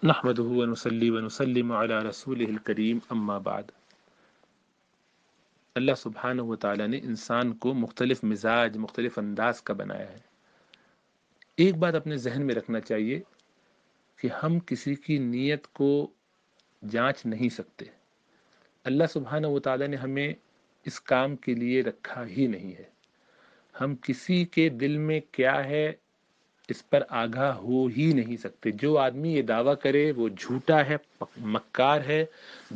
نحمدہ ونصلی ونسلم علی رسولہ الکریم اما بعد۔ اللہ سبحانہ و تعالیٰ نے انسان کو مختلف مزاج مختلف انداز کا بنایا ہے۔ ایک بات اپنے ذہن میں رکھنا چاہیے کہ ہم کسی کی نیت کو جانچ نہیں سکتے۔ اللہ سبحانہ و تعالیٰ نے ہمیں اس کام کے لیے رکھا ہی نہیں ہے۔ ہم کسی کے دل میں کیا ہے اس پر آگاہ ہو ہی نہیں سکتے۔ جو آدمی یہ دعویٰ کرے وہ جھوٹا ہے، مکار ہے،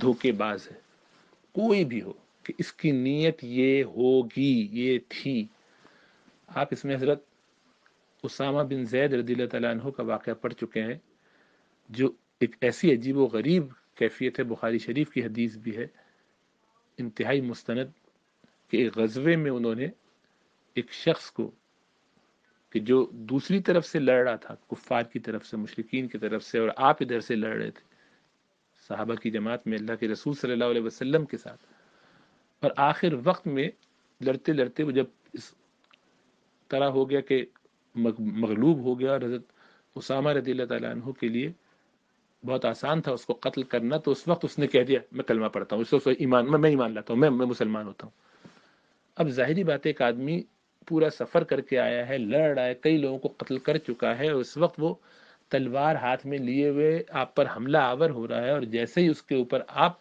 دھوکے باز ہے، کوئی بھی ہو کہ اس کی نیت یہ ہوگی، یہ تھی۔ آپ اس میں حضرت اسامہ بن زید رضی اللہ تعالیٰ عنہ کا واقعہ پڑھ چکے ہیں، جو ایک ایسی عجیب و غریب کیفیت ہے، بخاری شریف کی حدیث بھی ہے، انتہائی مستند، کہ ایک غزوے میں انہوں نے ایک شخص کو کہ جو دوسری طرف سے لڑ رہا تھا، کفار کی طرف سے، مشرکین کی طرف سے، اور آپ ادھر سے لڑ رہے تھے صحابہ کی جماعت میں اللہ کے رسول صلی اللہ علیہ وسلم کے ساتھ، اور آخر وقت میں لڑتے لڑتے وہ جب اس طرح ہو گیا کہ مغلوب ہو گیا، اور حضرت اسامہ رضی اللہ تعالیٰ عنہ کے لیے بہت آسان تھا اس کو قتل کرنا، تو اس وقت اس نے کہہ دیا میں کلمہ پڑھتا ہوں، اس وقت میں ایمان لاتا ہوں، میں مسلمان ہوتا ہوں۔ اب ظاہری بات ہے ایک آدمی پورا سفر کر کے آیا ہے، لڑ رہا ہے، کئی لوگوں کو قتل کر چکا ہے، اور اس وقت وہ تلوار ہاتھ میں لیے ہوئے آپ پر حملہ آور ہو رہا ہے، اور جیسے ہی اس کے اوپر آپ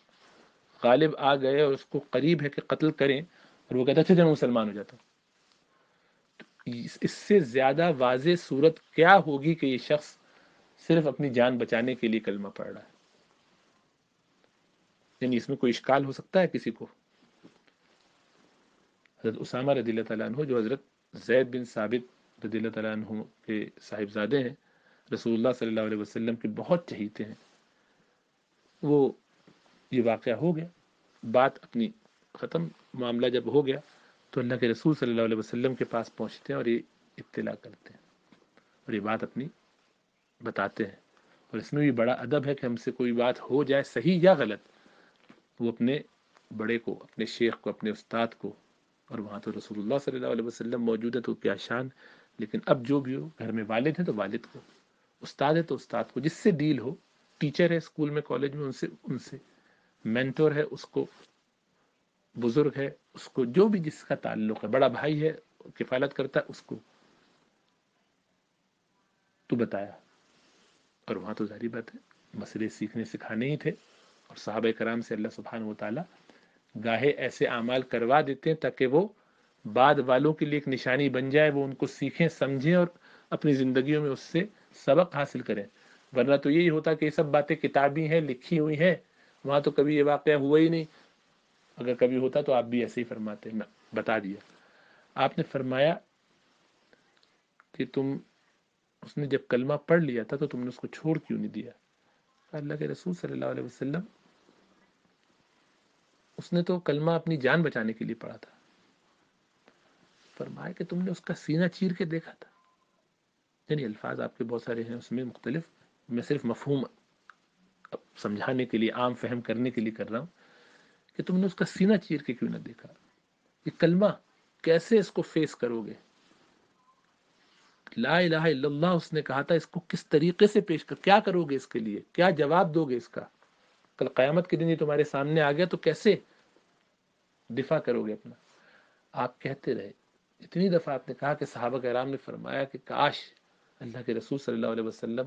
غالب آ گئے اور اس کو قریب ہے کہ قتل کریں، اور وہ کہتا ہے اچھا میں مسلمان ہو جاتا ہوں۔ اس سے زیادہ واضح صورت کیا ہوگی کہ یہ شخص صرف اپنی جان بچانے کے لیے کلمہ پڑھ رہا ہے؟ یعنی اس میں کوئی اشکال ہو سکتا ہے کسی کو؟ حضرت اسامہ رضی اللہ تعالیٰ عنہ جو حضرت زید بن ثابت رضی اللہ تعالیٰ عنہ کے صاحبزادے ہیں، رسول اللہ صلی اللہ علیہ وسلم کے بہت چہیتے ہیں، وہ یہ واقعہ ہو گیا، بات اپنی ختم، معاملہ جب ہو گیا تو اللہ کے رسول صلی اللہ علیہ وسلم کے پاس پہنچتے ہیں اور یہ اطلاع کرتے ہیں اور یہ بات اپنی بتاتے ہیں۔ اور اس میں بھی بڑا ادب ہے کہ ہم سے کوئی بات ہو جائے صحیح یا غلط، وہ اپنے بڑے کو، اپنے شیخ کو، اپنے استاد کو، اور وہاں تو رسول اللہ صلی اللہ علیہ وسلم موجود ہے تو کیا شان، لیکن اب جو بھی ہو، گھر میں والد ہیں تو والد کو، استاد ہے تو استاد کو، جس سے ڈیل ہو، ٹیچر ہے اسکول میں کالج میں ان سے مینٹور ہے اس کو، بزرگ ہے اس کو، جو بھی جس کا تعلق ہے، بڑا بھائی ہے کفالت کرتا ہے اس کو تو بتایا۔ اور وہاں تو ظاہری بات ہے مسئلے سیکھنے سکھانے ہی تھے، اور صحابہ کرام سے اللہ سبحانہ و تعالیٰ گاہے ایسے اعمال کروا دیتے ہیں تاکہ وہ بعد والوں کے لیے ایک نشانی بن جائے، وہ ان کو سیکھیں، سمجھیں، اور اپنی زندگیوں میں اس سے سبق حاصل کریں۔ ورنہ تو یہی ہوتا کہ یہ سب باتیں کتابی ہیں، لکھی ہوئی ہیں، وہاں تو کبھی یہ واقعہ ہوا ہی نہیں، اگر کبھی ہوتا تو آپ بھی ایسے ہی فرماتے، میں بتا دیا۔ آپ نے فرمایا کہ اس نے جب کلمہ پڑھ لیا تھا تو تم نے اس کو چھوڑ کیوں نہیں دیا؟ اللہ کے رسول صلی اللہ علیہ وسلم، اس نے تو کلمہ اپنی جان بچانے کے لیے پڑھا تھا۔ فرمایا کہ تم نے اس کا سینہ چیر کے دیکھا تھا؟ یعنی الفاظ آپ کے بہت سارے ہیں اس میں مختلف، میں صرف مفہوم سمجھانے کے لیے، عام فہم کرنے کے لیے کر رہا ہوں کہ تم نے اس کا سینہ چیر کے کیوں نہ دیکھا؟ یہ کلمہ کیسے اس کو فیس کرو گے؟ لا الہ الا اللہ اس نے کہا تھا، اس کو کس طریقے سے پیش کیا کرو گے، اس کے لیے کیا جواب دو گے اس کا؟ کل قیامت کے دن یہ تمہارے سامنے آ گیا تو کیسے دفاع کرو گے اپنا؟ آپ کہتے رہے، اتنی دفعہ آپ نے کہا کہ صحابہ کرام نے فرمایا کہ کاش اللہ کے رسول صلی اللہ علیہ وسلم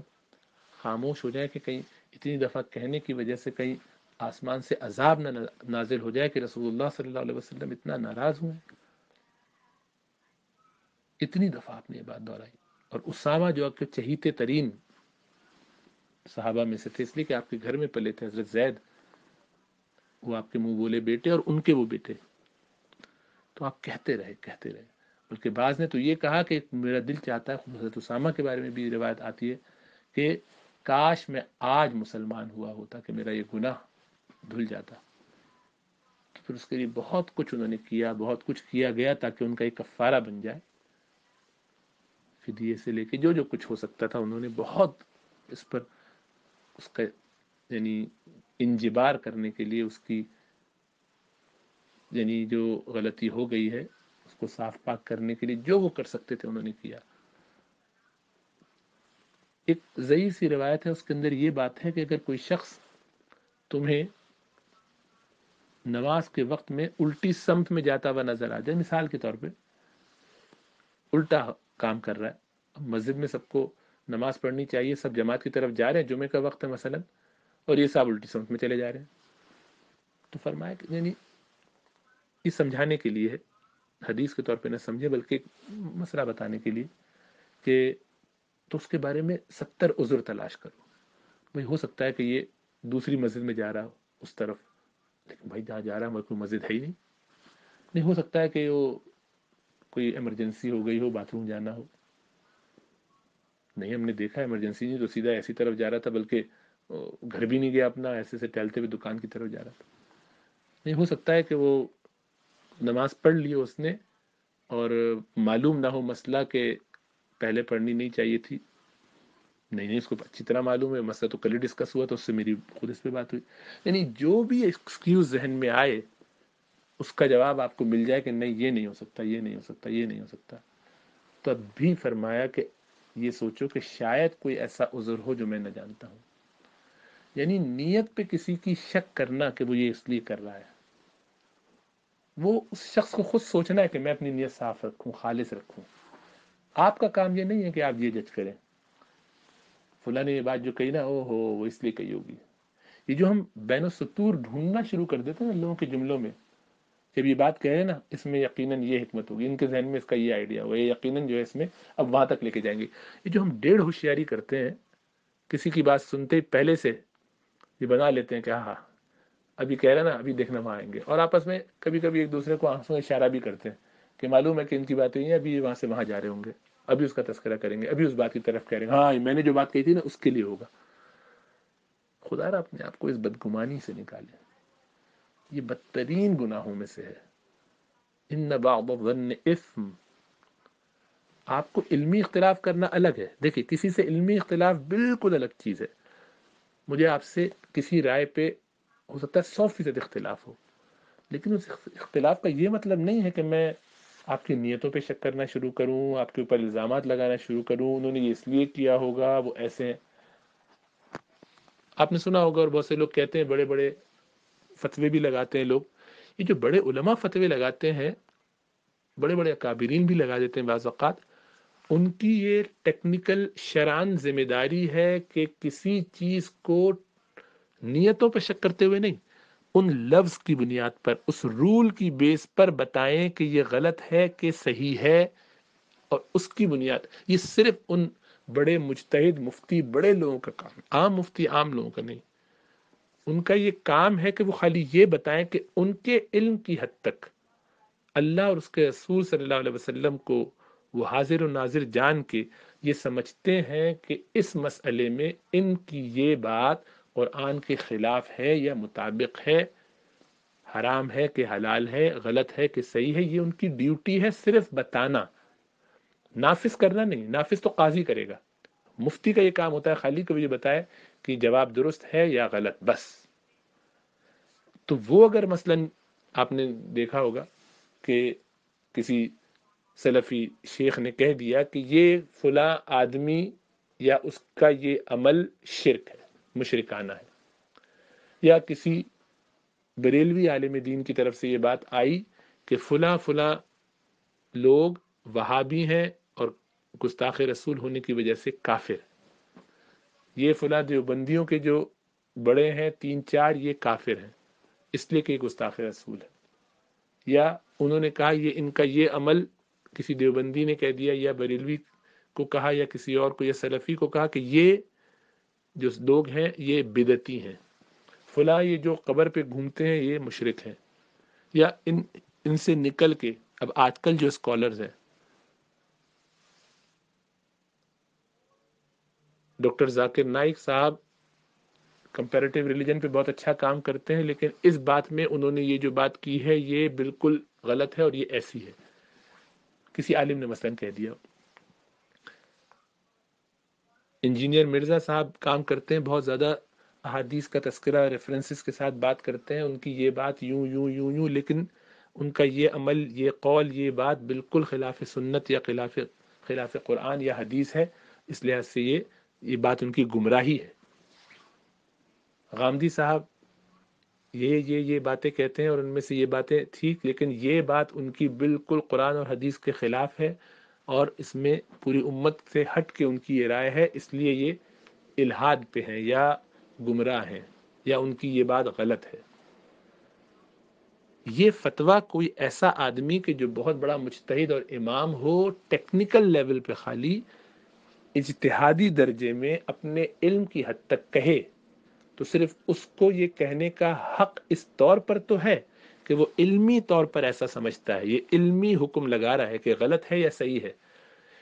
خاموش ہو جائے، کہ کہیں اتنی دفعہ کہنے کی وجہ سے کہیں آسمان سے عذاب نہ نازل ہو جائے کہ رسول اللہ صلی اللہ علیہ وسلم اتنا ناراض ہوئے۔ اتنی دفعہ آپ نے یہ بات دہرائی۔ اور اسامہ جو آپ کے چہیتے ترین صحابہ میں سے تھے، اس لیے کہ آپ کے گھر میں پلے تھے، حضرت زید وہ آپ کے منہ بولے بیٹے اور ان کے وہ بیٹے، تو آپ کہتے رہے کہتے رہے۔ بلکہ بعض نے تو یہ کہا کہ میرا دل چاہتا ہے، حضرت اسامہ کے بارے میں بھی روایت آتی ہے کہ کاش میں آج مسلمان ہوا ہوتا کہ میرا یہ گناہ دھل جاتا۔ تو پھر اس کے لیے بہت کچھ انہوں نے کیا، بہت کچھ کیا گیا تاکہ ان کا ایک کفارہ بن جائے، فدیے سے لے کے جو کچھ ہو سکتا تھا انہوں نے بہت اس پر، اس کا یعنی انجبار کرنے کے لیے، اس کی یعنی جو غلطی ہو گئی ہے اس کو صاف پاک کرنے کے لیے جو وہ کر سکتے تھے انہوں نے کیا۔ ایک ضعیف سی روایت ہے، اس کے اندر یہ بات ہے کہ اگر کوئی شخص تمہیں نماز کے وقت میں الٹی سمت میں جاتا ہوا نظر آ جائے، مثال کے طور پہ الٹا کام کر رہا ہے، اب مسجد میں سب کو نماز پڑھنی چاہیے، سب جماعت کی طرف جا رہے ہیں، جمعے کا وقت ہے مثلا، اور یہ صاحب الٹی سمت میں چلے جا رہے ہیں، تو فرمایا کہ یعنی یہ سمجھانے کے لیے ہے، حدیث کے طور پہ نہ سمجھے بلکہ ایک مسئلہ بتانے کے لیے کہ تو اس کے بارے میں 70 عذر تلاش کرو. بھائی ہو سکتا ہے کہ یہ دوسری مسجد میں جا رہا ہو اس طرف، لیکن بھائی جہاں جا رہا ہے کوئی مسجد ہے ہی نہیں ہو سکتا ہے کہ وہ کوئی ایمرجنسی ہو گئی ہو، باتھ روم جانا ہو، نہیں ہم نے دیکھا ایمرجنسی نہیں تو سیدھا ایسی طرف جا رہا تھا، بلکہ گھر بھی نہیں گیا اپنا، ایسے سے ٹہلتے ہوئے دکان کی طرف جا رہا تھا. نہیں ہو سکتا ہے کہ وہ نماز پڑھ لی اس نے اور معلوم نہ ہو مسئلہ کہ پہلے پڑھنی نہیں چاہیے تھی، نہیں اس کو اچھی طرح معلوم ہے، مسئلہ تو کل ہی ڈسکس ہوا تو اس سے میری خود اس پہ بات ہوئی. یعنی جو بھی ایکسکیوز ذہن میں آئے اس کا جواب آپ کو مل جائے کہ نہیں یہ نہیں ہو سکتا، یہ نہیں ہو سکتا، یہ نہیں ہو سکتا، تو اب بھی فرمایا کہ یہ سوچو کہ شاید کوئی ایسا عذر ہو جو میں نہ جانتا ہوں. یعنی نیت پہ کسی کی شک کرنا کہ وہ یہ اس لیے کر رہا ہے، وہ اس شخص کو خود سوچنا ہے کہ میں اپنی نیت صاف رکھوں، خالص رکھوں. آپ کا کام یہ نہیں ہے کہ آپ یہ جج کریں فلاں نے یہ بات جو کہی نا او ہو وہ اس لیے کہی ہوگی. یہ جو ہم بین السطور ڈھونڈنا شروع کر دیتے ہیں نا لوگوں کے جملوں میں، جب یہ بات کہے نا اس میں یقیناً یہ حکمت ہوگی، ان کے ذہن میں اس کا یہ آئیڈیا ہوگا، یہ یقیناً جو ہے اس میں اب وہاں تک لے کے جائیں گے. یہ جو ہم ڈیڑھ ہوشیاری کرتے ہیں، کسی کی بات سنتے پہلے سے یہ بنا لیتے ہیں کہ ہاں ابھی کہہ رہے نا ابھی دیکھنا وہاں آئیں گے، اور آپس میں کبھی کبھی ایک دوسرے کو آنکھوں اشارہ بھی کرتے ہیں کہ معلوم ہے کہ ان کی باتیں ہیں، ابھی وہاں سے وہاں جا رہے ہوں گے، ابھی اس کا تذکرہ کریں گے، ابھی اس بات کی طرف کہہ رہے ہیں ہاں میں نے جو بات کہی تھی نا اس کے لیے ہوگا. خدا را اپنے آپ کو اس بدگمانی سے نکالے، یہ بدترین گناہوں میں سے ہے. ان بعض الظن اثم. آپ کو علمی اختلاف کرنا الگ ہے، دیکھیں کسی سے علمی اختلاف بالکل الگ چیز ہے. مجھے آپ سے کسی رائے پہ ہو سکتا ہے 100% اختلاف ہو، لیکن اس اختلاف کا یہ مطلب نہیں ہے کہ میں آپ کی نیتوں پہ شک کرنا شروع کروں، آپ کے اوپر الزامات لگانا شروع کروں، انہوں نے یہ اس لیے کیا ہوگا، وہ ایسے ہیں. آپ نے سنا ہوگا اور بہت سے لوگ کہتے ہیں، بڑے بڑے فتوے بھی لگاتے ہیں لوگ، یہ جو بڑے علماء فتوے لگاتے ہیں، بڑے بڑے اکابرین بھی لگا دیتے ہیں بعض اوقات، ان کی یہ ٹیکنیکل شرعاً ذمہ داری ہے کہ کسی چیز کو نیتوں پہ شک کرتے ہوئے نہیں، ان لفظ کی بنیاد پر، اس رول کی بیس پر بتائیں کہ یہ غلط ہے کہ صحیح ہے، اور اس کی بنیاد. یہ صرف ان بڑے مجتہد مفتی بڑے لوگوں کا کام، عام مفتی عام لوگوں کا نہیں. ان کا یہ کام ہے کہ وہ خالی یہ بتائیں کہ ان کے علم کی حد تک اللہ اور اس کے رسول صلی اللہ علیہ وسلم کو وہ حاضر و ناظر جان کے یہ سمجھتے ہیں کہ اس مسئلے میں ان کی یہ بات قرآن کے خلاف ہے یا مطابق ہے، حرام ہے کہ حلال ہے، غلط ہے کہ صحیح ہے. یہ ان کی ڈیوٹی ہے، صرف بتانا، نافذ کرنا نہیں. نافذ تو قاضی کرے گا، مفتی کا یہ کام ہوتا ہے خالی کہ وہ یہ بتائے کہ جواب درست ہے یا غلط، بس. تو وہ اگر مثلا آپ نے دیکھا ہوگا کہ کسی سلفی شیخ نے کہہ دیا کہ یہ فلاں آدمی یا اس کا یہ عمل شرک ہے، مشرکانہ ہے، یا کسی بریلوی عالم دین کی طرف سے یہ بات آئی کہ فلاں فلاں لوگ وہابی ہیں اور گستاخ رسول ہونے کی وجہ سے کافر، یہ فلاں دیوبندیوں کے جو بڑے ہیں 3-4 یہ کافر ہیں اس لیے کہ یہ گستاخ رسول ہے، یا انہوں نے کہا یہ ان کا یہ عمل، کسی دیوبندی نے کہہ دیا یا بریلوی کو کہا یا کسی اور کو یا سلفی کو کہا کہ یہ جو لوگ ہیں یہ بدعتی ہیں، فلاں یہ جو قبر پہ گھومتے ہیں یہ مشرک ہیں، یا ان سے نکل کے اب آج کل جو اسکالرز ہیں، ڈاکٹر ذاکر نائک صاحب کمپیریٹیو ریلیجن پہ بہت اچھا کام کرتے ہیں، لیکن اس بات میں انہوں نے یہ جو بات کی ہے یہ بالکل غلط ہے اور یہ ایسی ہے، کسی عالم نے مثلا کہہ دیا. انجینئر مرزا صاحب کام کرتے ہیں، بہت زیادہ احادیث کا تذکرہ ریفرنسز کے ساتھ بات کرتے ہیں، ان کی یہ بات یوں یوں یوں یوں، لیکن ان کا یہ عمل، یہ قول، یہ بات بالکل خلاف سنت یا خلاف قرآن یا حدیث ہے، اس لحاظ سے یہ بات ان کی گمراہی ہے۔ غامدی صاحب یہ باتیں کہتے ہیں اور ان میں سے یہ باتیں ٹھیک، لیکن یہ بات ان کی بالکل قرآن اور حدیث کے خلاف ہے، اور اس میں پوری امت سے ہٹ کے ان کی یہ رائے ہے، اس لیے یہ الحاد پہ ہیں یا گمراہ ہیں یا ان کی یہ بات غلط ہے۔ یہ فتویٰ کوئی ایسا آدمی کہ جو بہت بڑا مجتہد اور امام ہو، ٹیکنیکل لیول پہ خالی اجتہادی درجے میں اپنے علم کی حد تک کہے، تو صرف اس کو یہ کہنے کا حق اس طور پر تو ہے کہ وہ علمی طور پر ایسا سمجھتا ہے، یہ علمی حکم لگا رہا ہے کہ غلط ہے یا صحیح ہے۔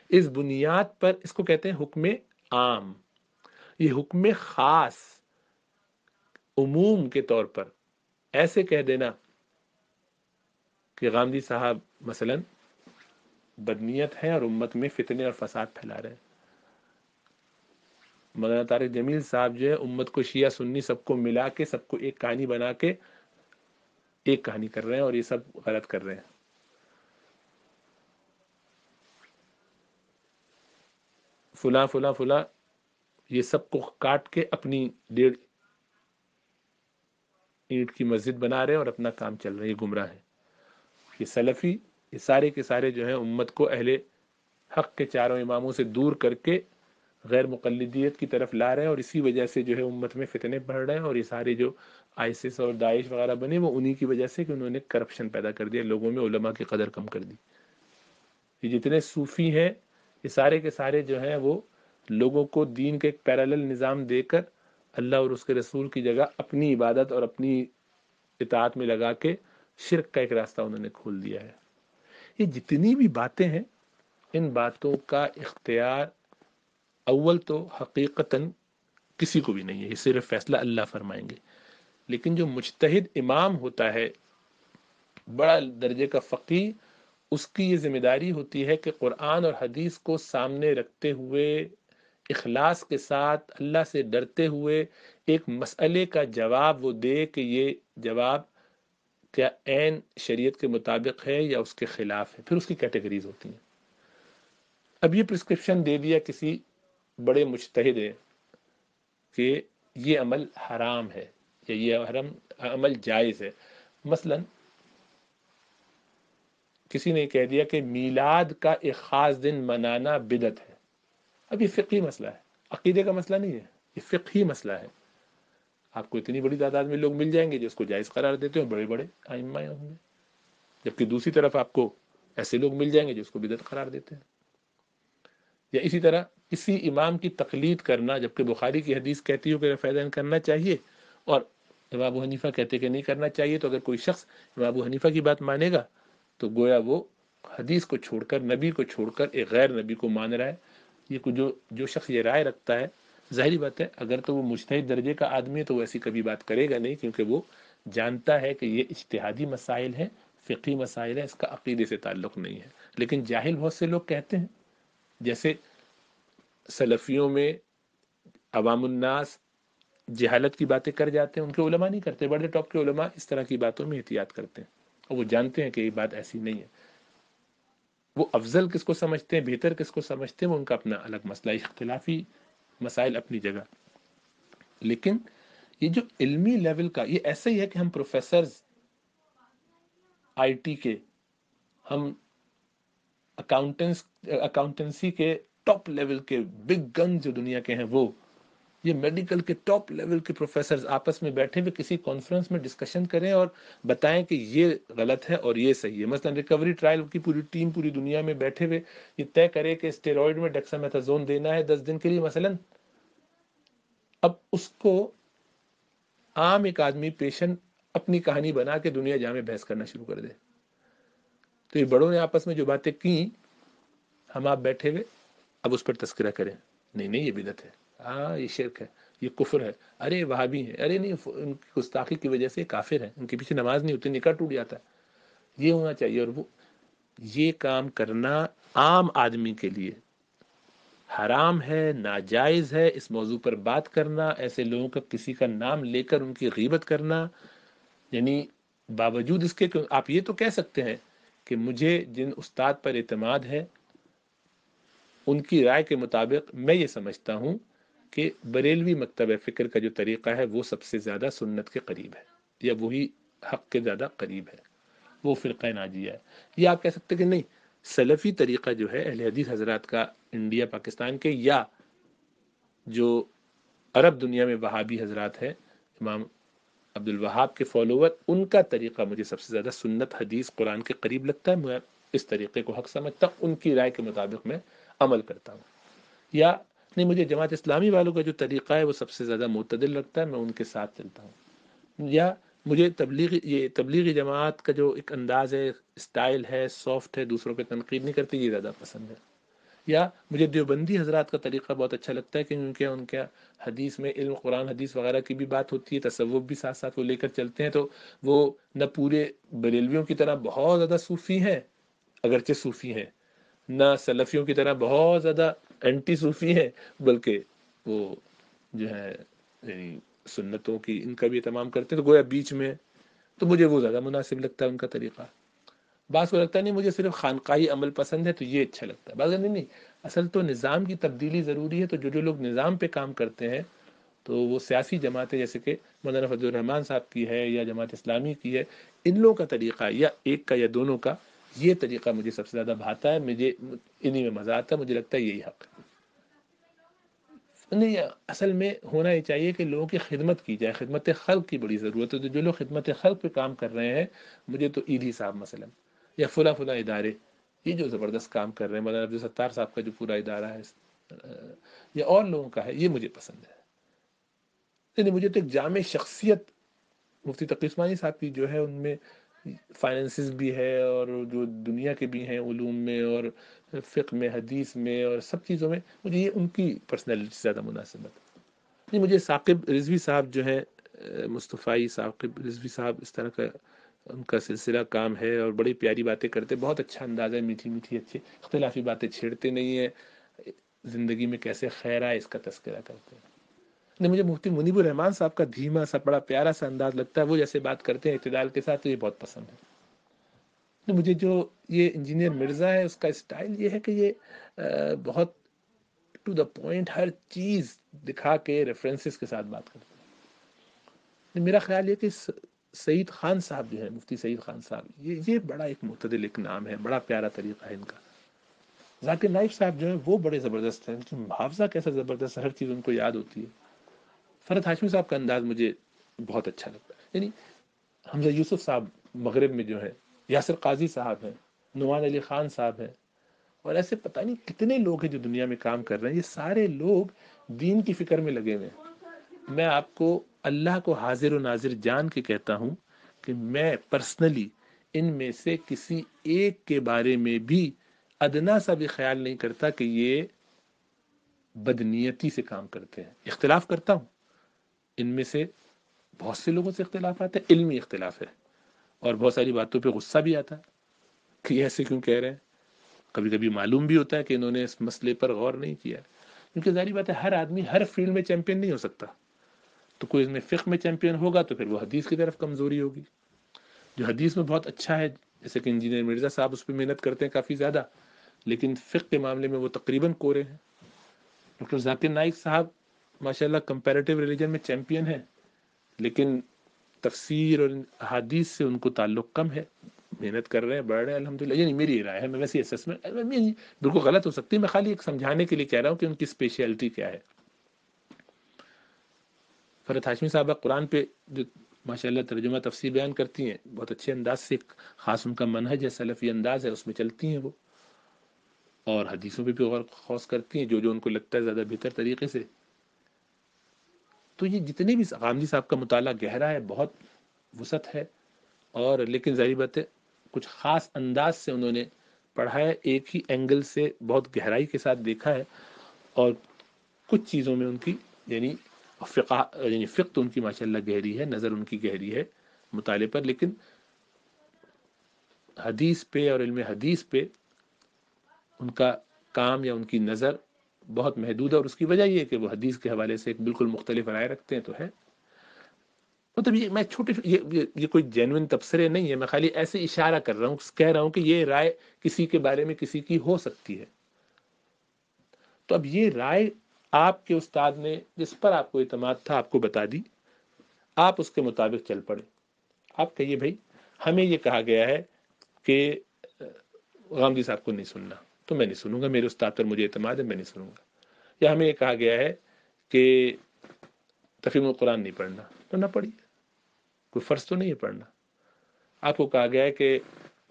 اس بنیاد پر اس کو کہتے ہیں حکم عام۔ یہ حکم خاص عموم کے طور پر ایسے کہہ دینا کہ غامدی صاحب مثلا بدنیت ہے اور امت میں فتنے اور فساد پھیلا رہے ہیں، مولانا طارق جمیل صاحب جو ہے امت کو شیعہ سنی سب کو ملا کے سب کو ایک کہانی بنا کے ایک کہانی کر رہے ہیں اور یہ سب غلط کر رہے ہیں۔ فلاں فلاں فلاں یہ سب کو کاٹ کے اپنی 1.5 اینٹ کی مسجد بنا رہے ہیں اور اپنا کام چل رہا ہے، یہ گمراہ ہے۔ یہ سلفی یہ سارے کے سارے جو ہیں امت کو اہل حق کے چاروں اماموں سے دور کر کے غیر مقلدیت کی طرف لا رہے ہیں، اور اسی وجہ سے جو ہے امت میں فتنے بڑھ رہے ہیں، اور یہ سارے جو آئیسس اور داعش وغیرہ بنے وہ انہی کی وجہ سے کہ انہوں نے کرپشن پیدا کر دیا، لوگوں میں علماء کی قدر کم کر دی۔ یہ جتنے صوفی ہیں یہ سارے کے سارے جو ہیں وہ لوگوں کو دین کے ایک پیرالل نظام دے کر اللہ اور اس کے رسول کی جگہ اپنی عبادت اور اپنی اطاعت میں لگا کے شرک کا ایک راستہ انہوں نے کھول دیا ہے۔ یہ جتنی بھی باتیں ہیں ان باتوں کا اختیار اول تو حقیقتاً کسی کو بھی نہیں ہے، یہ صرف فیصلہ اللہ فرمائیں گے، لیکن جو مجتہد امام ہوتا ہے بڑا درجے کا فقیہ، اس کی یہ ذمہ داری ہوتی ہے کہ قرآن اور حدیث کو سامنے رکھتے ہوئے اخلاص کے ساتھ اللہ سے ڈرتے ہوئے ایک مسئلے کا جواب وہ دے کہ یہ جواب کیا عین شریعت کے مطابق ہے یا اس کے خلاف ہے۔ پھر اس کی کیٹیگریز ہوتی ہیں۔ اب یہ پرسکرپشن دے دیا کسی بڑے مجتہد ہے کہ یہ عمل حرام ہے یا یہ عمل جائز ہے، مثلا کسی نے کہہ دیا کہ میلاد کا ایک خاص دن منانا بدعت ہے۔ اب یہ فقہی مسئلہ ہے، عقیدے کا مسئلہ نہیں ہے، یہ فقہی مسئلہ ہے۔ آپ کو اتنی بڑی تعداد میں لوگ مل جائیں گے جو اس کو جائز قرار دیتے ہیں، بڑے بڑے ائمہ ہوں گے، جبکہ دوسری طرف آپ کو ایسے لوگ مل جائیں گے جو اس کو بدعت قرار دیتے ہیں۔ یا اسی طرح کسی امام کی تقلید کرنا، جبکہ بخاری کی حدیث کہتی ہو کہ رفع یدین کرنا چاہیے اور امام ابو حنیفہ کہتے کہ نہیں کرنا چاہیے، تو اگر کوئی شخص امام ابو حنیفہ کی بات مانے گا تو گویا وہ حدیث کو چھوڑ کر نبی کو چھوڑ کر ایک غیر نبی کو مان رہا ہے۔ یہ جو شخص یہ رائے رکھتا ہے، ظاہری بات ہے اگر تو وہ مجتہد درجے کا آدمی ہے تو وہ ایسی کبھی بات کرے گا نہیں، کیونکہ وہ جانتا ہے کہ یہ اجتہادی مسائل ہیں، فقہی مسائل ہیں، اس کا عقیدے سے تعلق نہیں ہے۔ لیکن جاہل بہت سے لوگ کہتے ہیں، جیسے سلفیوں میں عوام الناس جہالت کی باتیں کر جاتے ہیں، ان کے علماء نہیں کرتے، بڑے ٹاپ کے علماء اس طرح کی باتوں میں احتیاط کرتے ہیں اور وہ جانتے ہیں کہ یہ بات ایسی نہیں ہے۔ وہ افضل کس کو سمجھتے ہیں، بہتر کس کو سمجھتے ہیں، وہ ان کا اپنا الگ مسئلہ، اختلافی مسائل اپنی جگہ۔ لیکن یہ جو علمی لیول کا، یہ ایسا ہی ہے کہ ہم پروفیسرز آئی ٹی کے، ہم اکاؤنٹنسی کے ٹاپ لیول کے بگ گن جو دنیا کے ہیں، وہ یہ میڈیکل کے ٹاپ لیول کے پروفیسرز آپس میں بیٹھے ہوئے کسی کانفرنس میں ڈسکشن کریں اور بتائیں کہ یہ غلط ہے اور یہ صحیح ہے۔ مثلا ریکوری ٹرائل کی پوری ٹیم پوری دنیا میں بیٹھے ہوئے یہ طے کرے کہ اسٹیرائڈ میں ڈیکسامیتھازون دینا ہے 10 دن کے لیے مثلا، اب اس کو عام ایک آدمی پیشنٹ اپنی کہانی بنا کے دنیا جا میں بحث کرنا شروع کر دے، تو یہ بڑوں نے آپس میں جو باتیں کی، ہم آپ بیٹھے ہوئے اب اس پر تذکرہ کریں، نہیں نہیں یہ بدعت ہے، ہاں یہ شرک ہے، یہ کفر ہے، ارے وہابی ہیں، ارے نہیں ان کی گستاخی کی وجہ سے کافر ہیں، ان کے پیچھے نماز نہیں ہوتی، نکاح ٹوٹ جاتا ہے، یہ ہونا چاہیے۔ اور وہ یہ کام کرنا عام آدمی کے لیے حرام ہے، ناجائز ہے۔ اس موضوع پر بات کرنا، ایسے لوگوں کا کسی کا نام لے کر ان کی غیبت کرنا، یعنی باوجود اس کے کہ آپ یہ تو کہہ سکتے ہیں کہ مجھے جن استاد پر اعتماد ہے ان کی رائے کے مطابق میں یہ سمجھتا ہوں کہ بریلوی مکتب فکر کا جو طریقہ ہے وہ سب سے زیادہ سنت کے قریب ہے، یا وہی حق کے زیادہ قریب ہے، وہ فرقہ ناجیہ ہے۔ یا آپ کہہ سکتے کہ نہیں، سلفی طریقہ جو ہے اہل حدیث حضرات کا انڈیا پاکستان کے، یا جو عرب دنیا میں وہابی حضرات ہیں، امام عبد الوہاب کے فالوور، ان کا طریقہ مجھے سب سے زیادہ سنت حدیث قرآن کے قریب لگتا ہے، میں اس طریقے کو حق سمجھتا ہوں، ان کی رائے کے مطابق میں عمل کرتا ہوں۔ یا نہیں، مجھے جماعت اسلامی والوں کا جو طریقہ ہے وہ سب سے زیادہ معتدل لگتا ہے، میں ان کے ساتھ چلتا ہوں۔ یا مجھے تبلیغی جماعت کا جو ایک انداز ہے، اسٹائل ہے، سافٹ ہے، دوسروں پہ تنقید نہیں کرتی، یہ زیادہ پسند ہے۔ یا مجھے دیوبندی حضرات کا طریقہ بہت اچھا لگتا ہے، کیونکہ ان کے حدیث میں علم قرآن حدیث وغیرہ کی بھی بات ہوتی ہے، تصوف بھی ساتھ ساتھ وہ لے کر چلتے ہیں، تو وہ نہ پورے بریلویوں کی طرح بہت زیادہ صوفی ہیں، اگرچہ صوفی ہیں، نہ سلفیوں کی طرح بہت زیادہ اینٹی صوفی ہیں، بلکہ وہ جو ہے یعنی سنتوں کی ان کا بھی اہتمام کرتے ہیں، تو گویا بیچ میں، تو مجھے وہ زیادہ مناسب لگتا ہے ان کا طریقہ۔ بعض کو لگتا ہے نہیں مجھے صرف خانقاہی عمل پسند ہے تو یہ اچھا لگتا ہے، بعض نہیں نہیں، اصل تو نظام کی تبدیلی ضروری ہے، تو جو لوگ نظام پہ کام کرتے ہیں، تو وہ سیاسی جماعتیں جیسے کہ مولانا فضل الرحمان صاحب کی ہے یا جماعت اسلامی کی ہے، ان لوگوں کا طریقہ یا ایک کا یا دونوں کا، یہ طریقہ مجھے سب سے زیادہ بھاتا ہے، مجھے انہی میں مزہ آتا ہے، مجھے لگتا ہے یہی حق ہے۔ نہیں، اصل میں ہونا یہ چاہیے کہ لوگوں کی خدمت کی جائے، خدمت خلق کی بڑی ضرورت ہے، تو جو لوگ خدمت خلق پہ کام کر رہے ہیں، مجھے تو ایدھی صاحب مثلا یا فلاں ادارے، یہ جو زبردست کام کر رہے ہیں، مولانا عبدالستار صاحب کا جو پورا ادارہ ہے، یا اور لوگوں کا ہے، یہ مجھے پسند ہے۔ نہیں، مجھے تو ایک جامع شخصیت مفتی تقی عثمانی صاحب کی جو ہے، ان میں فائننسز بھی ہے، اور جو دنیا کے بھی ہیں علوم میں اور فقہ میں، حدیث میں، اور سب چیزوں میں مجھے یہ ان کی پرسنالٹی زیادہ مناسب ہے۔ نہیں، مجھے ثاقب رضوی صاحب جو ہے، مصطفی ثاقب رضوی صاحب، اس طرح کا ان کا سلسلہ کام ہے، اور بڑی پیاری باتیں کرتے، بہت اچھا انداز ہے، میٹھی میٹھی اچھی اختلافی باتیں چھیڑتے نہیں ہیں، زندگی میں کیسے خیر آئے اس کا تذکرہ کرتے ہیں۔ نہیں، مجھے مفتی منیب الرحمان صاحب کا دھیما سا بڑا پیارا سا انداز لگتا ہے، وہ جیسے بات کرتے ہیں اعتدال کے ساتھ، تو یہ بہت پسند ہے۔ نہیں، مجھے جو یہ انجینئر مرزا ہے، اس کا اسٹائل یہ ہے کہ یہ بہت ٹو دا پوائنٹ، ہر چیز دکھا کے ریفرنسز کے ساتھ بات کرتے ہیں۔ میرا خیال یہ کہ سعید خان صاحب جو ہے، مفتی سعید خان صاحب، یہ بڑا ایک معتدل ایک نام ہے، بڑا پیارا طریقہ ہے ان کا۔ ذاکر نائک صاحب جو ہیں وہ بڑے زبردست ہیں، ان کی محافظہ کیسا زبردست ہے، ہر چیز ان کو یاد ہوتی ہے۔ فرحت ہاشمی صاحب کا انداز مجھے بہت اچھا لگتا ہے، یعنی حمزہ یوسف صاحب مغرب میں جو ہیں، یاسر قاضی صاحب ہیں، نعمان علی خان صاحب ہیں، اور ایسے پتہ نہیں کتنے لوگ ہیں جو دنیا میں کام کر رہے ہیں، یہ سارے لوگ دین کی فکر میں لگے ہوئے ہیں۔ میں آپ کو اللہ کو حاضر و ناظر جان کے کہتا ہوں کہ میں پرسنلی ان میں سے کسی ایک کے بارے میں بھی ادنا سا بھی خیال نہیں کرتا کہ یہ بدنیتی سے کام کرتے ہیں۔ اختلاف کرتا ہوں، ان میں سے بہت سے لوگوں سے اختلاف آتا ہے، علمی اختلاف ہے، اور بہت ساری باتوں پہ غصہ بھی آتا ہے کہ یہ ایسے کیوں کہہ رہے ہیں۔ کبھی کبھی معلوم بھی ہوتا ہے کہ انہوں نے اس مسئلے پر غور نہیں کیا، کیونکہ ظاہری بات ہے ہر آدمی ہر فیلڈ میں چیمپئن نہیں ہو سکتا، تو کوئی اس میں فقہ میں چیمپئن ہوگا تو پھر وہ حدیث کی طرف کمزوری ہوگی۔ جو حدیث میں بہت اچھا ہے، جیسے کہ انجینئر مرزا صاحب اس پہ محنت کرتے ہیں کافی زیادہ، لیکن فقہ کے معاملے میں وہ تقریباً کورے ہیں۔ ڈاکٹر ذاکر نائک صاحب ماشاءاللہ کمپیریٹیو ریلیجن میں چیمپئن ہیں، لیکن تفسیر اور احادیث سے ان کو تعلق کم ہے، محنت کر رہے ہیں، بڑھ رہے ہیں الحمدللہ، یعنی میری رائے ہے، میں ویسے اسسمنٹ بالکل غلط ہو سکتی ہے، میں خالی ایک سمجھانے کے لیے کہہ رہا ہوں کہ ان کی اسپیشلٹی کیا ہے۔ فرحت ہاشمی صاحبہ قرآن پہ جو ماشاءاللہ ترجمہ تفسیر بیان کرتی ہیں، بہت اچھے انداز سے، خاص ان کا منہج ہے، سلفی انداز ہے، اس میں چلتی ہیں وہ، اور حدیثوں پہ بھی غور خوض کرتی ہیں جو ان کو لگتا ہے زیادہ بہتر طریقے سے۔ تو یہ جتنے بھی غامدی صاحب کا مطالعہ گہرا ہے، بہت وسعت ہے، اور لیکن ظاہر بات ہے کچھ خاص انداز سے انہوں نے پڑھا ہے، ایک ہی اینگل سے بہت گہرائی کے ساتھ دیکھا ہے، اور کچھ چیزوں میں ان کی یعنی فقہ تو ان کی ماشاءاللہ گہری ہے، نظر ان کی گہری ہے مطالعے پر، لیکن حدیث پہ اور علم حدیث پہ ان کا کام یا ان کی نظر بہت محدود ہے، اور اس کی وجہ یہ ہے کہ وہ حدیث کے حوالے سے ایک بالکل مختلف رائے رکھتے ہیں، تو ہے مطلب یہ میں چھوٹے یہ کوئی جینوئن تبصرے نہیں ہے، میں خالی ایسے اشارہ کر رہا ہوں، کہہ رہا ہوں کہ یہ رائے کسی کے بارے میں کسی کی ہو سکتی ہے۔ تو اب یہ رائے آپ کے استاد نے جس پر آپ کو اعتماد تھا آپ کو بتا دی، آپ اس کے مطابق چل پڑے۔ آپ کہیے بھائی ہمیں یہ کہا گیا ہے کہ غامدی صاحب کو نہیں سننا، تو میں نہیں سنوں گا، میرے استاد پر مجھے اعتماد ہے، میں نہیں سنوں گا۔ یا ہمیں یہ کہا گیا ہے کہ تفہیم القرآن نہیں پڑھنا، تو نہ پڑھیے، کوئی فرض تو نہیں ہے پڑھنا۔ آپ کو کہا گیا ہے کہ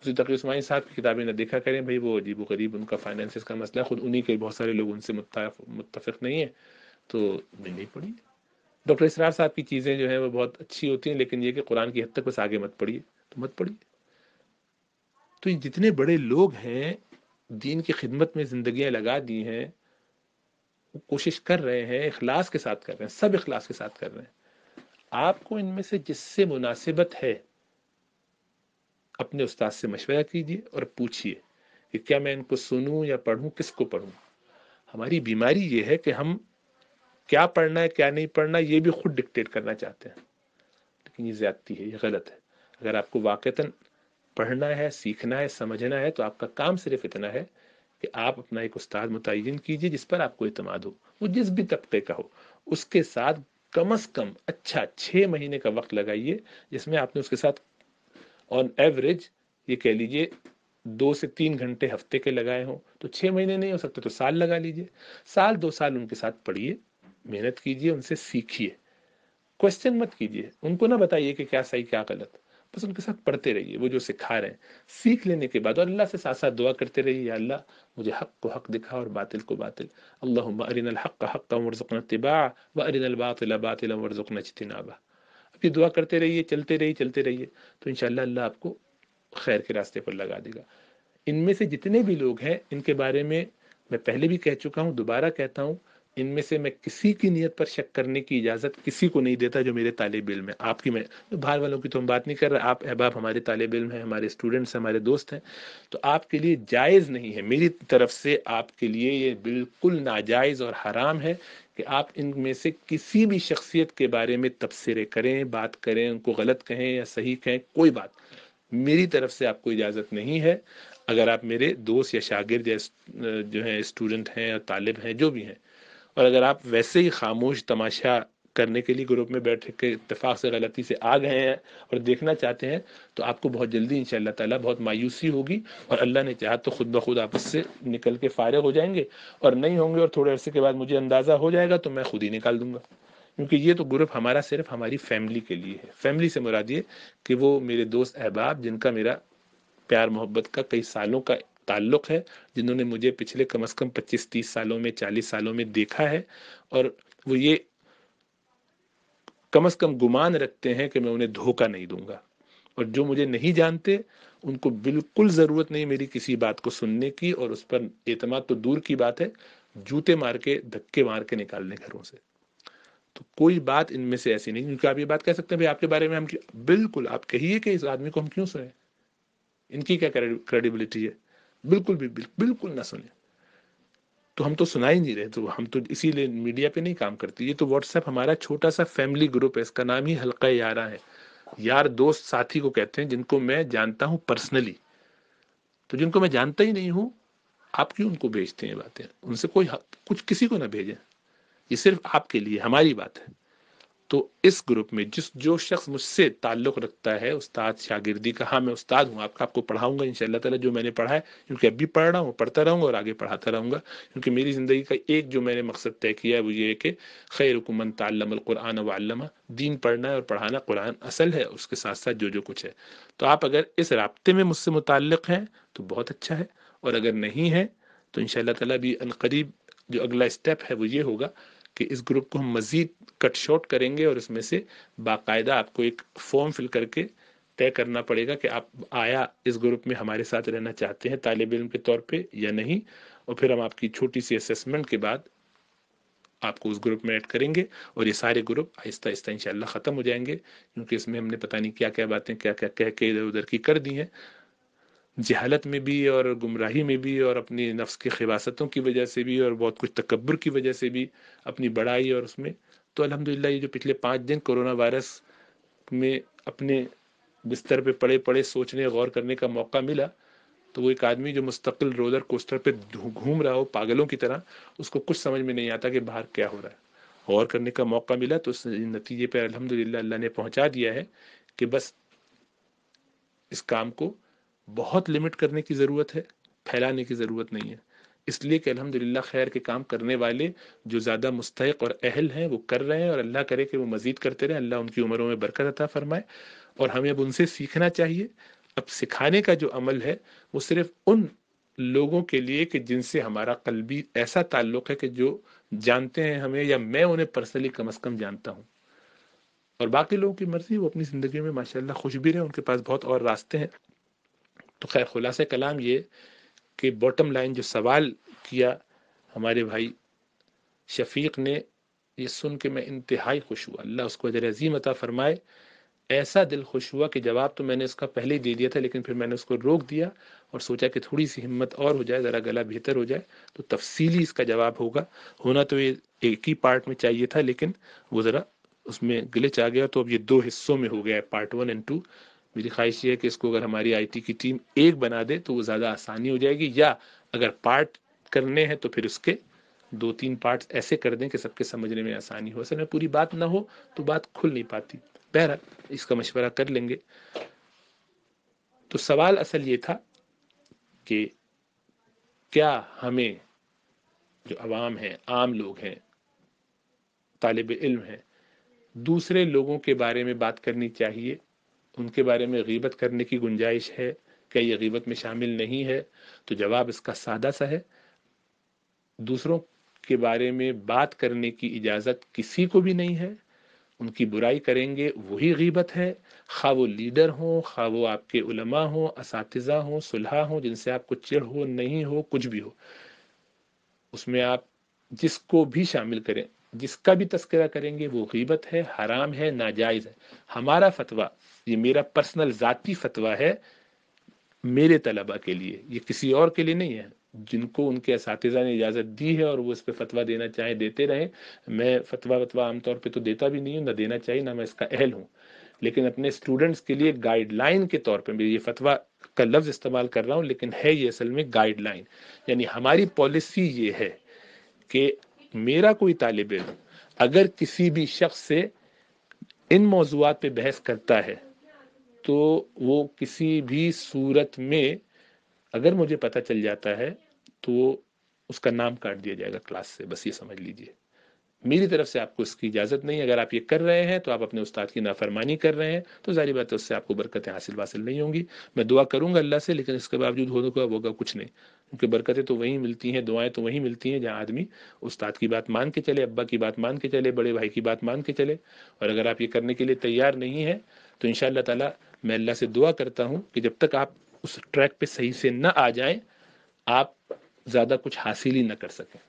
اسی تقی عثمانی صاحب کی کتابیں نہ دیکھا کریں، بھائی وہ عجیب و غریب ان کا فائنینسز کا مسئلہ ہے، خود انہی کے بہت سارے لوگ ان سے متفق نہیں ہیں، تو نہیں پڑھیے۔ ڈاکٹر اسرار صاحب کی چیزیں جو ہیں وہ بہت اچھی ہوتی ہیں، لیکن یہ کہ قرآن کی حد تک بس آگے مت پڑھیے، تو مت پڑھیے۔ تو یہ جتنے بڑے لوگ ہیں دین کی خدمت میں زندگیاں لگا دی ہیں، وہ کوشش کر رہے ہیں، اخلاص کے ساتھ کر رہے ہیں، سب اخلاص کے ساتھ کر رہے ہیں۔ آپ کو ان میں سے جس سے مناسبت ہے اپنے استاد سے مشورہ کیجیے اور پوچھیے کہ کیا میں ان کو سنوں یا پڑھوں، کس کو پڑھوں۔ ہماری بیماری یہ ہے کہ ہم کیا پڑھنا ہے کیا نہیں پڑھنا یہ بھی خود ڈکٹیٹ کرنا چاہتے ہیں، لیکن یہ زیادتی ہے، یہ غلط ہے۔ اگر آپ کو واقعتاً پڑھنا ہے، سیکھنا ہے، سمجھنا ہے، تو آپ کا کام صرف اتنا ہے کہ آپ اپنا ایک استاد متعین کیجیے جس پر آپ کو اعتماد ہو، وہ جس بھی طبقے کا ہو، اس کے ساتھ کم از کم اچھا 6 مہینے کا وقت لگائیے، جس میں آپ نے اس کے ساتھ آن ایوریج یہ کہہ لیجئے 2 سے 3 گھنٹے ہفتے کے لگائے ہوں، تو 6 مہینے نہیں ہو سکتے تو سال لگا لیجئے، سال 2 سال ان کے ساتھ پڑھیے، محنت کیجیے، ان سے سیکھیے، کوشچن مت کیجیے، ان کو نہ بتائیے کہ کیا صحیح کیا غلط، بس ان کے ساتھ پڑھتے رہیے، وہ جو سکھا رہے ہیں سیکھ لینے کے بعد، اور اللہ سے ساتھ ساتھ دعا کرتے رہیے، یا اللہ مجھے حق کو حق دکھا اور باطل کو باطل، اللہم ارنا الحق حقا وارزقنا اتباعہ وارنا الباطل باطلا وارزقنا اجتنابہ۔ اب یہ دعا کرتے رہیے، چلتے رہیے، تو انشاءاللہ اللہ آپ کو خیر کے راستے پر لگا دے گا۔ ان میں سے جتنے بھی لوگ ہیں ان کے بارے میں پہلے بھی کہہ چکا ہوں، دوبارہ کہتا ہوں، ان میں سے میں کسی کی نیت پر شک کرنے کی اجازت کسی کو نہیں دیتا جو میرے طالب علم ہے۔ آپ کی میں باہر والوں کی تو ہم بات نہیں کر رہا، آپ احباب ہمارے طالب علم ہیں، ہمارے اسٹوڈنٹس ہیں، ہمارے دوست ہیں، تو آپ کے لیے جائز نہیں ہے، میری طرف سے آپ کے لیے یہ بالکل ناجائز اور حرام ہے کہ آپ ان میں سے کسی بھی شخصیت کے بارے میں تبصرے کریں، بات کریں، ان کو غلط کہیں یا صحیح کہیں، کوئی بات میری طرف سے آپ کو اجازت نہیں ہے۔ اگر آپ میرے دوست یا شاگرد یا جو ہیں اسٹوڈنٹ ہیں یا طالب ہیں جو بھی ہیں، اور اگر آپ ویسے ہی خاموش تماشا کرنے کے لیے گروپ میں بیٹھ کے اتفاق سے غلطی سے آ گئے ہیں اور دیکھنا چاہتے ہیں، تو آپ کو بہت جلدی انشاءاللہ تعالیٰ بہت مایوسی ہوگی، اور اللہ نے چاہا تو خود بخود آپ اس سے نکل کے فارغ ہو جائیں گے، اور نہیں ہوں گے اور تھوڑے عرصے کے بعد مجھے اندازہ ہو جائے گا تو میں خود ہی نکال دوں گا، کیونکہ یہ تو گروپ ہمارا صرف ہماری فیملی کے لیے ہے۔ فیملی سے مراد یہ کہ وہ میرے دوست احباب جن کا میرا پیار محبت کا کئی سالوں کا تعلق ہے، جنہوں نے مجھے پچھلے کم از کم 25-30 سالوں میں 40 سالوں میں دیکھا ہے، اور وہ یہ کم از کم گمان رکھتے ہیں کہ میں انہیں دھوکہ نہیں دوں گا، اور جو مجھے نہیں جانتے ان کو بالکل ضرورت نہیں میری کسی بات کو سننے کی، اور اس پر اعتماد تو دور کی بات ہے، جوتے مار کے دھکے مار کے نکالنے گھروں سے۔ تو کوئی بات ان میں سے ایسی نہیں، کیونکہ آپ یہ بات کہہ سکتے ہیں بھائی آپ کے بارے میں ہم بالکل آپ کہیے کہ اس آدمی کو ہم کیوں سنیں، ان کی کیا کریڈیبلٹی ہے، بالکل نہ سنیں۔ تو ہم تو سنا ہی نہیں رہے، تو ہم تو اسی لیے میڈیا پہ نہیں کام کرتے، یہ تو واٹس ایپ ہمارا چھوٹا سا فیملی گروپ ہے، اس کا نام ہی حلقہ یارہ ہے، یار دوست ساتھی کو کہتے ہیں جن کو میں جانتا ہوں پرسنلی۔ تو جن کو میں جانتا ہی نہیں ہوں آپ کیوں ان کو بھیجتے ہیں باتیں، ان سے کوئی کچھ کسی کو نہ بھیجیں، یہ صرف آپ کے لیے ہماری بات ہے۔ تو اس گروپ میں جو شخص مجھ سے تعلق رکھتا ہے استاد شاگردی کا، ہاں میں استاد ہوں، آپ کو پڑھاؤں گا انشاءاللہ تعالی جو میں نے پڑھا ہے، کیونکہ اب بھی پڑھ رہا ہوں، پڑھتا رہوں گا اور آگے پڑھاتا رہوں گا، کیونکہ میری زندگی کا ایک جو میں نے مقصد طے کیا ہے وہ یہ ہے کہ خیرکم من تعلم القرآن وعلمہ، دین پڑھنا ہے اور پڑھانا، قرآن اصل ہے، اس کے ساتھ ساتھ جو کچھ ہے۔ تو آپ اگر اس رابطے میں مجھ سے متعلق ہیں تو بہت اچھا ہے، اور اگر نہیں ہیں تو انشاءاللہ تعالی بھی عنقریب جو اگلا اسٹیپ ہے وہ یہ ہوگا کہ اس گروپ کو ہم مزید کٹ شارٹ کریں گے، اور اس میں سے باقاعدہ آپ کو ایک فارم فل کر کے طے کرنا پڑے گا کہ آپ آیا اس گروپ میں ہمارے ساتھ رہنا چاہتے ہیں طالب علم کے طور پہ یا نہیں، اور پھر ہم آپ کی چھوٹی سی اسیسمنٹ کے بعد آپ کو اس گروپ میں ایڈ کریں گے، اور یہ سارے گروپ آہستہ آہستہ انشاءاللہ ختم ہو جائیں گے، کیونکہ اس میں ہم نے پتہ نہیں کیا کیا باتیں کیا کیا کہہ کے ادھر ادھر کی کر دی ہیں، جہالت میں بھی اور گمراہی میں بھی، اور اپنی نفس کی خباثتوں کی وجہ سے بھی، اور بہت کچھ تکبر کی وجہ سے بھی، اپنی بڑائی اور اس میں۔ تو الحمدللہ یہ جو پچھلے 5 دن کرونا وائرس میں اپنے بستر پہ پڑے پڑے سوچنے غور کرنے کا موقع ملا، تو وہ ایک آدمی جو مستقل رولر کوسٹر پہ گھوم رہا ہو پاگلوں کی طرح، اس کو کچھ سمجھ میں نہیں آتا کہ باہر کیا ہو رہا ہے۔ غور کرنے کا موقع ملا تو اس نتیجے پہ الحمدللہ اللہ نے پہنچا دیا ہے کہ بس اس کام کو بہت لمٹ کرنے کی ضرورت ہے، پھیلانے کی ضرورت نہیں ہے، اس لیے کہ الحمدللہ خیر کے کام کرنے والے جو زیادہ مستحق اور اہل ہیں وہ کر رہے ہیں، اور اللہ کرے کہ وہ مزید کرتے رہیں، اللہ ان کی عمروں میں برکت عطا فرمائے، اور ہمیں اب ان سے سیکھنا چاہیے۔ اب سکھانے کا جو عمل ہے وہ صرف ان لوگوں کے لیے کہ جن سے ہمارا قلبی ایسا تعلق ہے کہ جو جانتے ہیں ہمیں، یا میں انہیں پرسنلی کم از کم جانتا ہوں، اور باقی لوگوں کی مرضی، وہ اپنی زندگی میں ماشاءاللہ خوش بھی رہے، ان کے پاس بہت اور راستے ہیں۔ تو خیر خلاصہ کلام یہ کہ باٹم لائن جو سوال کیا ہمارے بھائی شفیق نے، یہ سن کے میں انتہائی خوش ہوا، اللہ اس کو اجر عظیم عطا فرمائے۔ ایسا دل خوش ہوا کہ جواب تو میں نے اس کا پہلے ہی دے دیا تھا، لیکن پھر میں نے اس کو روک دیا اور سوچا کہ تھوڑی سی ہمت اور ہو جائے، ذرا گلا بہتر ہو جائے تو تفصیلی اس کا جواب ہوگا۔ ہونا تو یہ ایک ہی پارٹ میں چاہیے تھا، لیکن وہ ذرا اس میں گلچ آ گیا، تو اب یہ 2 حصوں میں ہو گیا ہے، پارٹ 1 اور 2۔ میری خواہش یہ ہے کہ اس کو اگر ہماری آئی ٹی کی ٹیم ایک بنا دے تو وہ زیادہ آسانی ہو جائے گی، یا اگر پارٹ کرنے ہیں تو پھر اس کے 2-3 پارٹس ایسے کر دیں کہ سب کے سمجھنے میں آسانی ہو۔ اصل میں پوری بات نہ ہو تو بات کھل نہیں پاتی، بہرحال اس کا مشورہ کر لیں گے۔ تو سوال اصل یہ تھا کہ کیا ہمیں جو عوام ہیں، عام لوگ ہیں، طالب علم ہیں، دوسرے لوگوں کے بارے میں بات کرنی چاہیے، ان کے بارے میں غیبت کرنے کی گنجائش ہے، کیا یہ غیبت میں شامل نہیں ہے؟ تو جواب اس کا سادہ سا ہے، دوسروں کے بارے میں بات کرنے کی اجازت کسی کو بھی نہیں ہے، ان کی برائی کریں گے وہی غیبت ہے، خواہ وہ لیڈر ہوں، خواہ وہ آپ کے علماء ہوں، اساتذہ ہوں، صلحاء ہوں، جن سے آپ کو چڑ ہو نہیں ہو، کچھ بھی ہو، اس میں آپ جس کو بھی شامل کریں، جس کا بھی تذکرہ کریں گے وہ غیبت ہے، حرام ہے، ناجائز ہے۔ ہمارا فتویٰ، یہ میرا پرسنل ذاتی فتویٰ ہے میرے طلبہ کے لیے، یہ کسی اور کے لیے نہیں ہے، جن کو ان کے اساتذہ نے اجازت دی ہے اور وہ اس پہ فتویٰ دینا چاہیں دیتے رہیں۔ میں فتویٰ عام طور پہ تو دیتا بھی نہیں ہوں، نہ دینا چاہیے، نہ میں اس کا اہل ہوں، لیکن اپنے اسٹوڈنٹس کے لیے گائیڈ لائن کے طور پہ میں یہ فتویٰ کا لفظ استعمال کر رہا ہوں، لیکن ہے یہ اصل میں گائیڈ لائن، یعنی ہماری پالیسی یہ ہے کہ میرا کوئی طالب علم اگر کسی بھی شخص سے ان موضوعات پہ بحث کرتا ہے تو وہ کسی بھی صورت میں اگر مجھے پتہ چل جاتا ہے تو اس کا نام کاٹ دیا جائے گا کلاس سے، بس یہ سمجھ لیجئے، میری طرف سے آپ کو اس کی اجازت نہیں۔ اگر آپ یہ کر رہے ہیں تو آپ اپنے استاد کی نافرمانی کر رہے ہیں، تو ظاہر بات ہے اس سے آپ کو برکتیں حاصل نہیں ہوں گی۔ میں دعا کروں گا اللہ سے، لیکن اس کے باوجود ہوگا کچھ نہیں، کیونکہ برکتیں تو وہیں ملتی ہیں، دعائیں تو وہیں ملتی ہیں جہاں آدمی استاد کی بات مان کے چلے، ابا کی بات مان کے چلے، بڑے بھائی کی بات مان کے چلے۔ اور اگر آپ یہ کرنے کے لیے تیار نہیں ہیں تو انشاءاللہ تعالی میں اللہ سے دعا کرتا ہوں کہ جب تک آپ اس ٹریک پہ صحیح سے نہ آ جائیں، آپ زیادہ کچھ حاصل ہی نہ کر سکیں،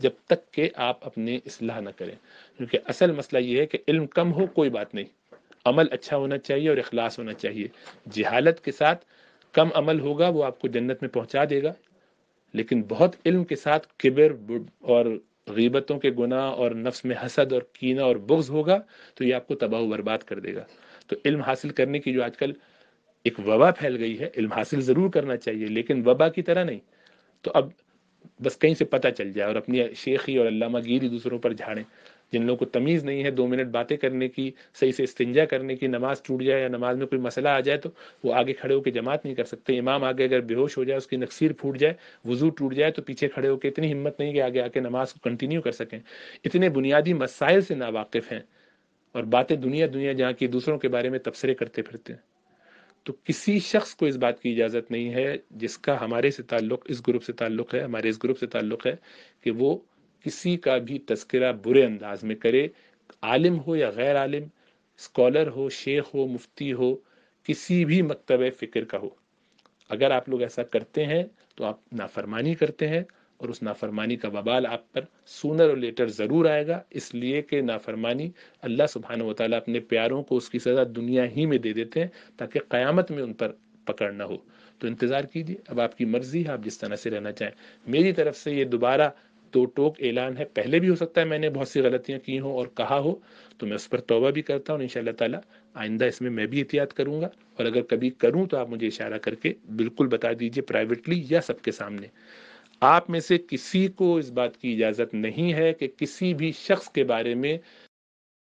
جب تک کہ آپ اپنے اصلاح نہ کریں۔ کیونکہ اصل مسئلہ یہ ہے کہ علم کم ہو کوئی بات نہیں، عمل اچھا ہونا چاہیے اور اخلاص ہونا چاہیے۔ جہالت کے ساتھ کم عمل ہوگا وہ آپ کو جنت میں پہنچا دے گا، لیکن بہت علم کے ساتھ کبر اور غیبتوں کے گناہ اور نفس میں حسد اور کینہ اور بغض ہوگا تو یہ آپ کو تباہ و برباد کر دے گا۔ تو علم حاصل کرنے کی جو آج کل ایک وبا پھیل گئی ہے، علم حاصل ضرور کرنا چاہیے لیکن وبا کی طرح نہیں۔ تو اب بس کہیں سے پتہ چل جائے اور اپنی شیخی اور علامہ گیری دوسروں پر جھاڑیں، جن لوگوں کو تمیز نہیں ہے 2 منٹ باتیں کرنے کی، صحیح سے استنجا کرنے کی، نماز ٹوٹ جائے یا نماز میں کوئی مسئلہ آ جائے تو وہ آگے کھڑے ہو کے جماعت نہیں کر سکتے، امام آگے اگر بے ہوش ہو جائے، اس کی نکسیر پھوٹ جائے، وضو ٹوٹ جائے تو پیچھے کھڑے ہو کے اتنی ہمت نہیں کہ آگے آ کے نماز کو کنٹینیو کر سکیں، اتنے بنیادی مسائل سے ناواقف ہیں اور باتیں دنیا جہاں کی دوسروں کے بارے میں تبصرے کرتے پھرتے ہیں۔ تو کسی شخص کو اس بات کی اجازت نہیں ہے جس کا ہمارے سے تعلق، اس گروپ سے تعلق ہے، ہمارے اس گروپ سے تعلق ہے، کہ وہ کسی کا بھی تذکرہ برے انداز میں کرے، عالم ہو یا غیر عالم، اسکالر ہو، شیخ ہو، مفتی ہو، کسی بھی مکتبہ فکر کا ہو۔ اگر آپ لوگ ایسا کرتے ہیں تو آپ نافرمانی کرتے ہیں، اور اس نافرمانی کا وبال آپ پر سونر اور لیٹر ضرور آئے گا، اس لیے کہ نافرمانی اللہ سبحانہ وتعالیٰ اپنے پیاروں کو اس کی سزا دنیا ہی میں دے دیتے ہیں تاکہ قیامت میں ان پر پکڑ نہ ہو۔ تو انتظار کیجیے، اب آپ کی مرضی ہے، آپ جس طرح سے رہنا چاہیں۔ میری طرف سے یہ دوبارہ دو ٹوک اعلان ہے، پہلے بھی ہو سکتا ہے میں نے بہت سی غلطیاں کی ہوں اور کہا ہو، تو میں اس پر توبہ بھی کرتا ہوں، انشاءاللہ تعالیٰ آئندہ اس میں بھی احتیاط کروں گا، اور اگر کبھی کروں تو آپ مجھے اشارہ کر کے بالکل بتا دیجئے، پرائیویٹلی یا سب کے سامنے۔ آپ میں سے کسی کو اس بات کی اجازت نہیں ہے کہ کسی بھی شخص کے بارے میں